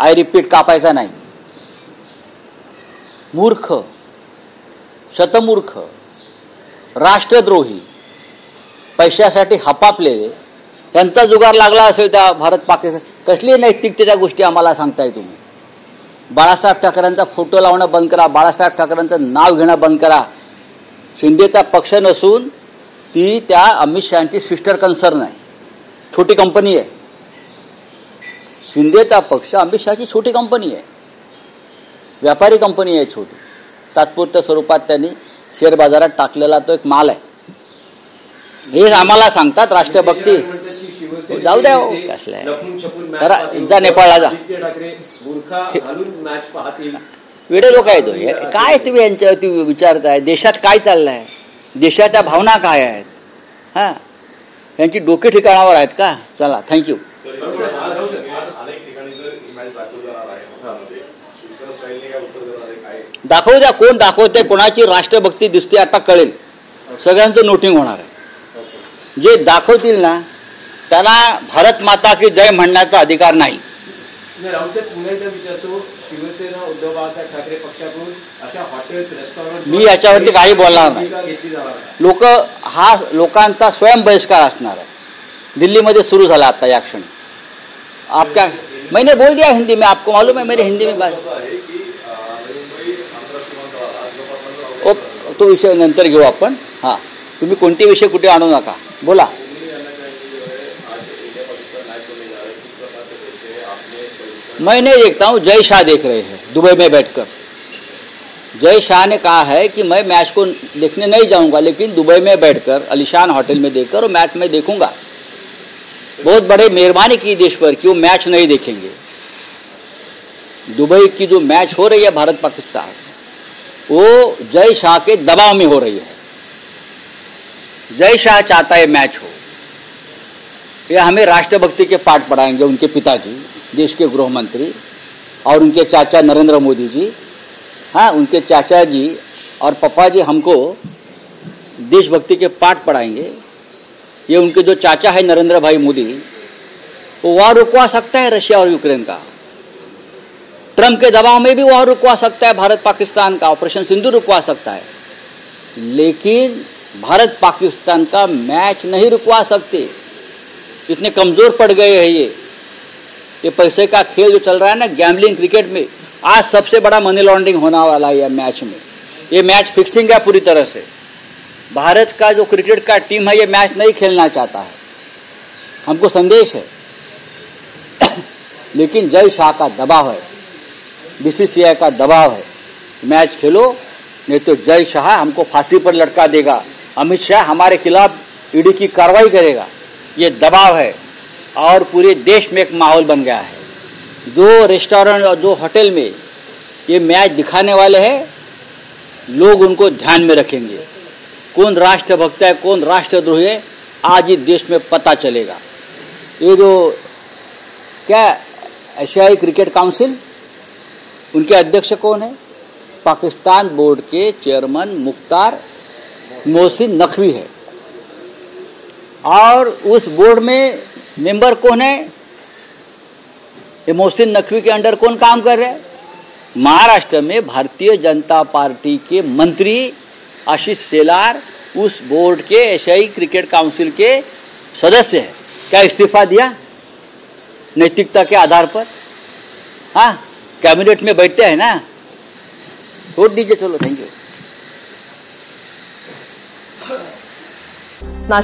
I repeat कापायचा नाही. मूर्ख, शतमूर्ख, राष्ट्रद्रोही, पैशासाठी हपापलेले, त्यांचा जुगार लागला असेल त्या भारत पाकिस्तान. कसली नैतिकतेच्या गोष्टी आम्हाला सांगताय तुम्ही. बाळासाहेब ठाकरेंचा फोटो लावणं बंद करा. बाळासाहेब ठाकरेंचं नाव घेणं बंद करा. शिंदेचा पक्ष नसून ती त्या अमित शहाची सिस्टर कन्सर्न आहे, छोटी कंपनी आहे. शिंदेचा पक्ष अमित शहाची छोटी कंपनी आहे, व्यापारी कंपनी आहे छोटी. तात्पुरत्या स्वरूपात त्यांनी शेअर बाजारात टाकलेला तो एक माल आहे. हे आम्हाला सांगतात राष्ट्रभक्ती. जाऊ द्या कसलं जा नेपाळला जा. वेडे लोक आहेत. काय तुम्ही यांच्यावरती विचारताय? देशात काय चाललं आहे, देशाच्या भावना काय आहेत? हां, यांची डोके ठिकाणावर आहेत का? चला, थँक्यू. दाखवू द्या, कोण दाखवते, कोणाची राष्ट्रभक्ती दिसते आता कळेल. सगळ्यांचं नोटिंग होणार आहे. जे दाखवतील ना त्याला भारत माता की जय म्हणण्याचा अधिकार नाही. मी याच्यावरती काही बोलणार नाही. लोकांचा स्वयं बहिष्कार असणार आहे. दिल्लीमध्ये सुरू झाला आता या क्षणी. आप क्या, मैंने बोल दिया हिंदी में, आपको मालूम है मेरे हिंदी में बात. तो विषय नंतर घेऊ आपण. हां, तुम्ही कोणते विषय कुठे आणू नका, बोला. मैं नहीं देखता हूँ, जय शाह देख रहे हैं दुबई में बैठकर. जय शाह ने कहा है कि मैं मैच को देखने नहीं जाऊंगा, लेकिन दुबई में बैठकर अलीशान होटल में देखकर वो मैच में देखूंगा. बहुत बड़े मेहरबानी की देश पर कि वो मैच नहीं देखेंगे. दुबई की जो मैच हो रही है भारत पाकिस्तान, वो जय शाह के दबाव में हो रही है. जय शाह चाहता है मैच हो. यह हमें राष्ट्रभक्ति के पाठ पढ़ाएंगे उनके पिताजी, देश के गृह मंत्री, और उनके चाचा नरेंद्र मोदी जी. हाँ, उनके चाचा जी और पापा जी हमको देशभक्ति के पाठ पढ़ाएंगे. ये उनके जो चाचा है नरेंद्र भाई मोदी, वो वॉर रुकवा सकता है रशिया और यूक्रेन का. ट्रंप के दबाव में भी वॉर रुकवा सकता है भारत पाकिस्तान का. ऑपरेशन सिंधु रुकवा सकता है, लेकिन भारत पाकिस्तान का मैच नहीं रुकवा सकते. इतने कमज़ोर पड़ गए हैं ये पैसे का खेल जो चल रहा है ना, गैम्बलिंग क्रिकेट में. आज सबसे बड़ा मनी लॉन्ड्रिंग होने वाला है मैच में. ये मैच फिक्सिंग है पूरी तरह से. भारत का जो क्रिकेट का टीम है ये मैच नहीं खेलना चाहता है, हमको संदेश है. लेकिन जय शाह का दबाव है, बीसीसीआई का दबाव है. मैच खेलो, नहीं तो जय शाह हमको फांसी पर लटका देगा. अमित शाह हमारे खिलाफ ईडी की कार्रवाई करेगा. ये दबाव है और पूरे देश में एक माहौल बन गया है. जो रेस्टोरेंट और जो होटल में ये मैच दिखाने वाले हैं, लोग उनको ध्यान में रखेंगे. कौन राष्ट्रभक्त है, कौन राष्ट्रद्रोही है, आज ही देश में पता चलेगा. ये जो क्या एशियाई क्रिकेट काउंसिल, उनके अध्यक्ष कौन है? पाकिस्तान बोर्ड के चेयरमैन मुख्तार मोहसिन नकवी है. और उस बोर्ड में मेंबर कौन है? ये मोहसिन नकवी के अंडर कौन काम कर रहे हैं? महाराष्ट्र में भारतीय जनता पार्टी के मंत्री आशीष शेलार उस बोर्ड के एशियाई क्रिकेट काउंसिल के सदस्य हैं. क्या इस्तीफा दिया नैतिकता के आधार पर? हाँ, कैबिनेट में बैठते हैं ना, वोट दीजिए. चलो, थैंक यू.